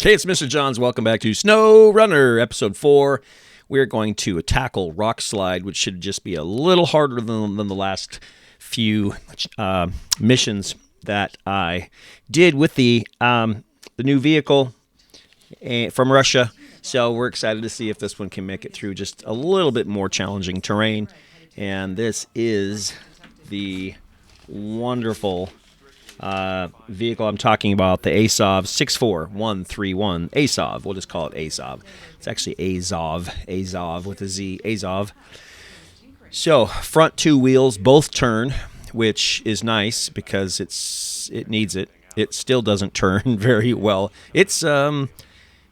Hey, it's Mr. Johns. Welcome back to Snowrunner, Episode 4. We're going to tackle Rock Slide, which should just be a little harder than the last few missions that I did with the new vehicle from Russia. So we're excited to see if this one can make it through just a little bit more challenging terrain. And this is the wonderful vehicle I'm talking about, the Asov 64131. Asov, we'll just call it Asov. It's actually Azov with a Z, Azov. So front two wheels both turn, which is nice because it needs it. It still doesn't turn very well. It's I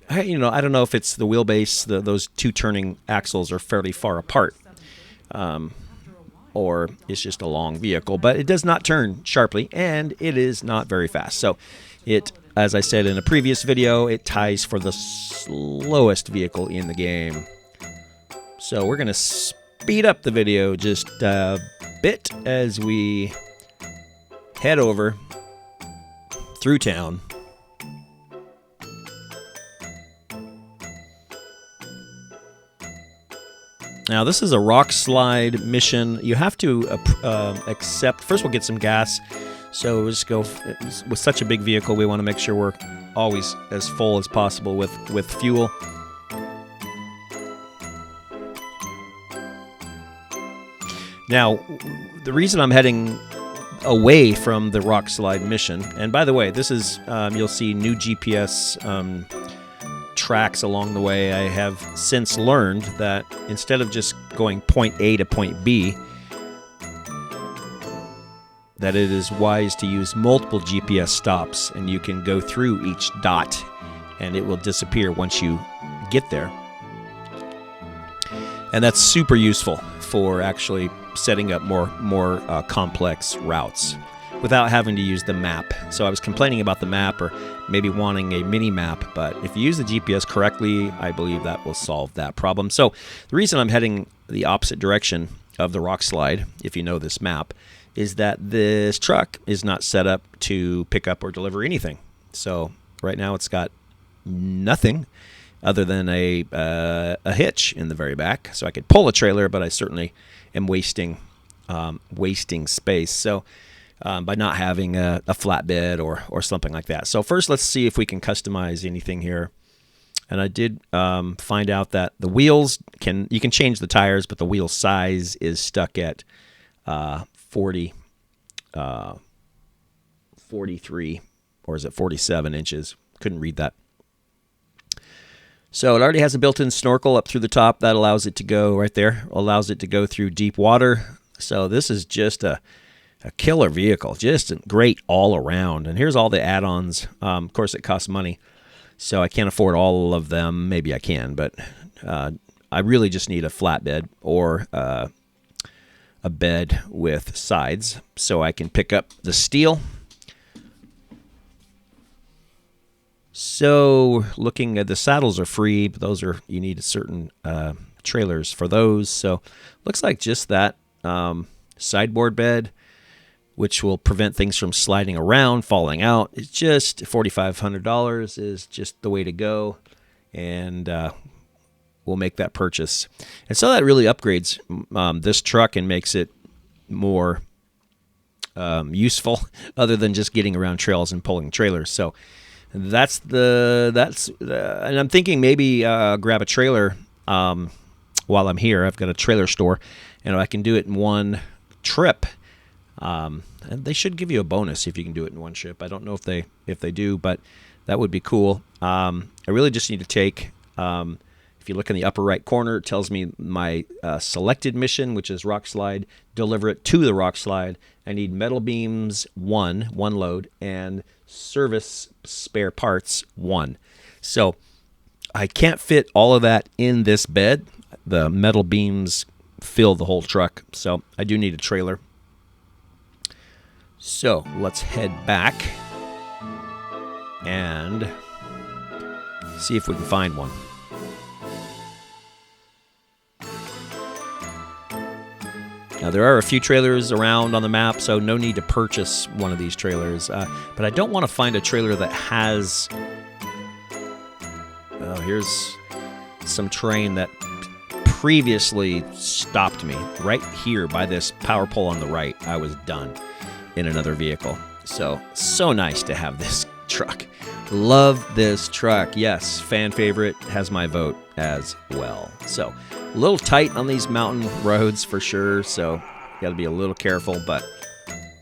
don't know if it's the wheelbase. Those two turning axles are fairly far apart. Or it's just a long vehicle, but it does not turn sharply, and it is not very fast. So it, as I said in a previous video, it ties for the slowest vehicle in the game. So we're going to speed up the video just a bit as we head over through town. Now, this is a rock slide mission. You have to accept... First, we'll get some gas. So we'll just go... With such a big vehicle, we want to make sure we're always as full as possible with fuel. Now, the reason I'm heading away from the rock slide mission... And by the way, this is... you'll see new GPS... tracks along the way. I have since learned that instead of just going point A to point B, that it is wise to use multiple GPS stops, and you can go through each dot and it will disappear once you get there. And that's super useful for actually setting up more complex routes without having to use the map. So I was complaining about the map, or maybe wanting a mini map, but if you use the GPS correctly, I believe that will solve that problem. So the reason I'm heading the opposite direction of the rock slide, if you know this map, is that this truck is not set up to pick up or deliver anything. So right now it's got nothing other than a hitch in the very back. So I could pull a trailer, but I certainly am wasting space. So by not having a flatbed or something like that. So first, let's see if we can customize anything here. And I did find out that the wheels you can change the tires, but the wheel size is stuck at 43, or is it 47 inches? Couldn't read that. So it already has a built-in snorkel up through the top. That allows it to go right there. Allows it to go through deep water. So this is just a killer vehicle, just great all around. And here's all the add-ons. Of course, it costs money, so I can't afford all of them. Maybe I can, but I really just need a flatbed or a bed with sides so I can pick up the steel. So looking at the saddles are free, but you need certain trailers for those. So looks like just that sideboard bed, which will prevent things from sliding around, falling out. It's just $4,500 is just the way to go, and we'll make that purchase. And so that really upgrades this truck and makes it more useful, other than just getting around trails and pulling trailers. So and I'm thinking maybe grab a trailer while I'm here. I've got a trailer store, and I can do it in one trip. And they should give you a bonus if you can do it in one trip. I don't know if they do, but that would be cool. I really just need to take, if you look in the upper right corner, it tells me my selected mission, which is rock slide, deliver it to the rock slide. I need metal beams, one load, and service spare parts, 1. So I can't fit all of that in this bed. The metal beams fill the whole truck, so I do need a trailer. So let's head back and see if we can find one. Now, there are a few trailers around on the map, so no need to purchase one of these trailers. But I don't want to find a trailer that has here's some terrain that previously stopped me. Right here by this power pole on the right, I was done in another vehicle. So nice to have this truck. Love this truck. Yes, fan favorite, has my vote as well. So a little tight on these mountain roads for sure, so got to be a little careful, but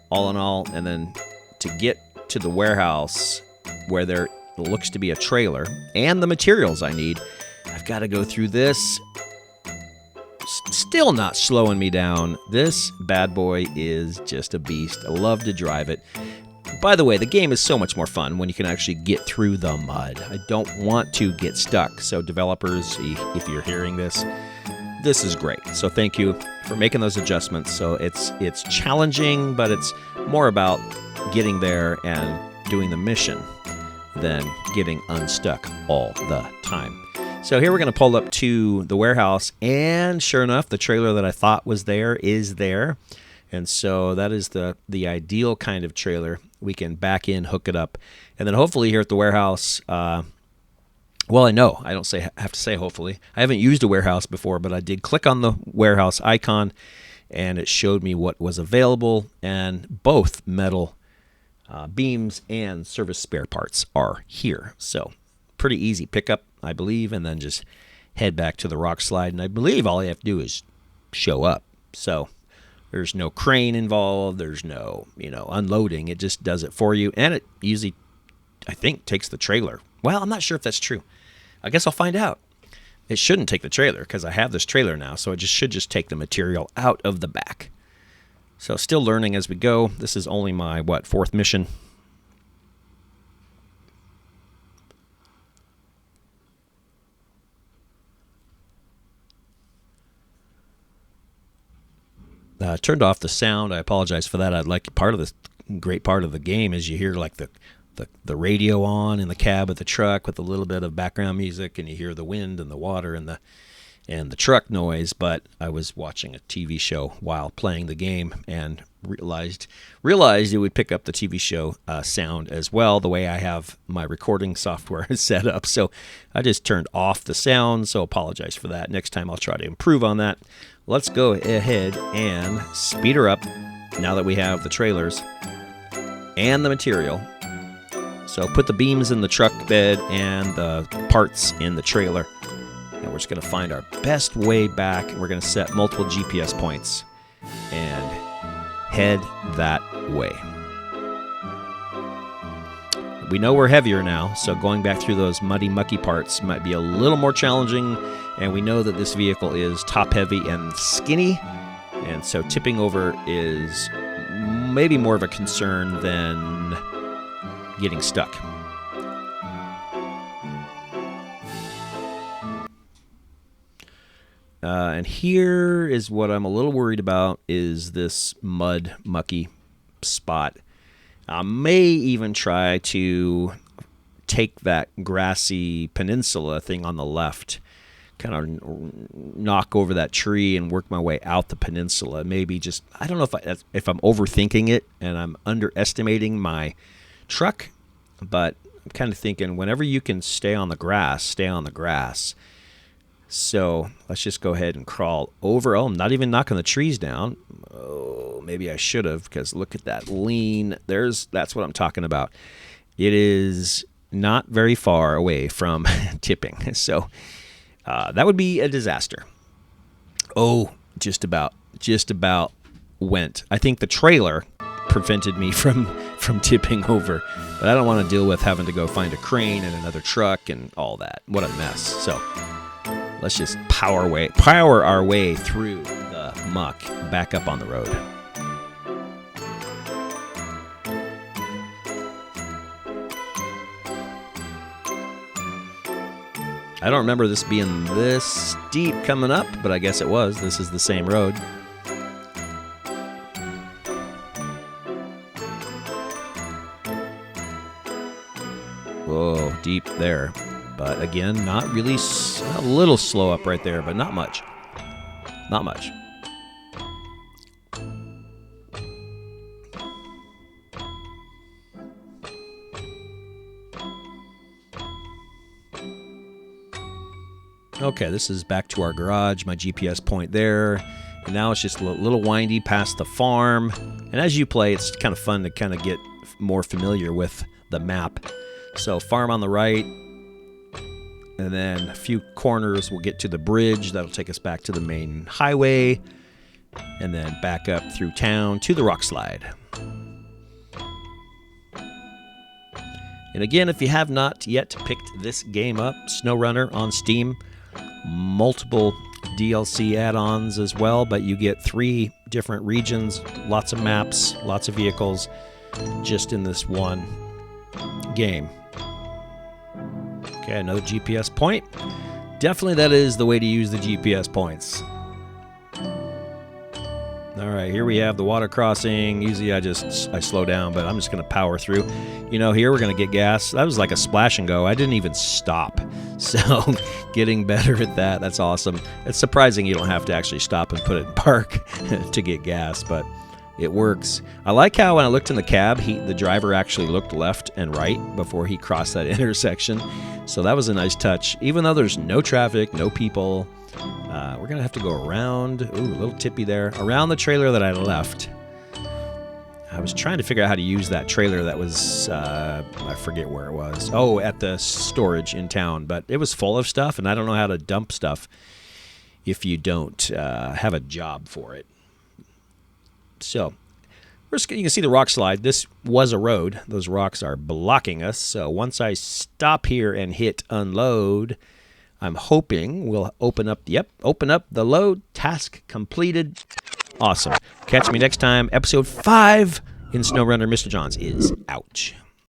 all in all, and then to get to the warehouse where there looks to be a trailer and the materials I need, I've got to go through this. Still not slowing me down. This bad boy is just a beast. I love to drive it. By the way, the game is so much more fun when you can actually get through the mud. I don't want to get stuck. So developers, if you're hearing this, this is great. So thank you for making those adjustments. So it's challenging, but it's more about getting there and doing the mission than getting unstuck all the time. So here we're going to pull up to the warehouse, and sure enough, the trailer that I thought was there is there. And so that is the ideal kind of trailer. We can back in, hook it up, and then hopefully here at the warehouse, well, I know, I don't have to say hopefully. I haven't used a warehouse before, but I did click on the warehouse icon, and it showed me what was available, and both metal beams and service spare parts are here. So pretty easy pickup, I believe, and then just head back to the rock slide, and I believe all you have to do is show up. So there's no crane involved. There's no, unloading. It just does it for you. And it usually, I think, takes the trailer. Well, I'm not sure if that's true. I guess I'll find out. It shouldn't take the trailer because I have this trailer now. So it should just take the material out of the back. So still learning as we go. This is only my, fourth mission. Turned off the sound. I apologize for that. I'd like part of this great part of the game is you hear like the radio on in the cab of the truck with a little bit of background music, and you hear the wind and the water and the truck noise. But I was watching a TV show while playing the game and realized it would pick up the TV show sound as well, the way I have my recording software set up. So I just turned off the sound, so apologize for that. Next time I'll try to improve on that. Let's go ahead and speed her up now that we have the trailers and the material. So put the beams in the truck bed and the parts in the trailer. And we're just going to find our best way back. We're going to set multiple GPS points and head that way. We know we're heavier now, so going back through those muddy, mucky parts might be a little more challenging. And we know that this vehicle is top-heavy and skinny, and so tipping over is maybe more of a concern than getting stuck. And here is what I'm a little worried about is this mud, mucky spot. I may even try to take that grassy peninsula thing on the left, kind of knock over that tree and work my way out the peninsula. Maybe just, I don't know if I'm overthinking it and I'm underestimating my truck, but I'm kind of thinking whenever you can stay on the grass, stay on the grass. So let's just go ahead and crawl over. Oh, I'm not even knocking the trees down. Oh, maybe I should have, because look at that lean. That's what I'm talking about. It is not very far away from tipping. So that would be a disaster. Oh, just about went. I think the trailer prevented me from tipping over, but I don't want to deal with having to go find a crane and another truck and all that. What a mess. So let's just power our way through the muck back up on the road. I don't remember this being this steep coming up, but I guess it was. This is the same road. Whoa, deep there. But again, not really, a little slow up right there, but not much. Not much. Okay, this is back to our garage, my GPS point there. And now it's just a little windy past the farm. And as you play, it's kind of fun to kind of get more familiar with the map. So farm on the right, and then a few corners we'll get to the bridge. That'll take us back to the main highway, and then back up through town to the rock slide. And again, if you have not yet picked this game up, Snowrunner on Steam, multiple DLC add-ons as well, but you get 3 different regions, lots of maps, lots of vehicles, just in this one game. Okay, another GPS point. Definitely that is the way to use the GPS points. All right, here we have the water crossing. Usually I slow down, but I'm just going to power through. You know, here we're going to get gas. That was like a splash and go. I didn't even stop. So getting better at that. That's awesome. It's surprising you don't have to actually stop and put it in park to get gas, but it works. I like how when I looked in the cab, the driver actually looked left and right before he crossed that intersection. So that was a nice touch. Even though there's no traffic, no people, we're going to have to go around. Ooh, a little tippy there. Around the trailer that I left. I was trying to figure out how to use that trailer that was, I forget where it was. Oh, at the storage in town. But it was full of stuff, and I don't know how to dump stuff if you don't have a job for it. So, you can see the rock slide. This was a road. Those rocks are blocking us. So once I stop here and hit unload, I'm hoping we'll open up the load. Task completed. Awesome. Catch me next time. Episode 5 in Snowrunner. Mr. Johns is out.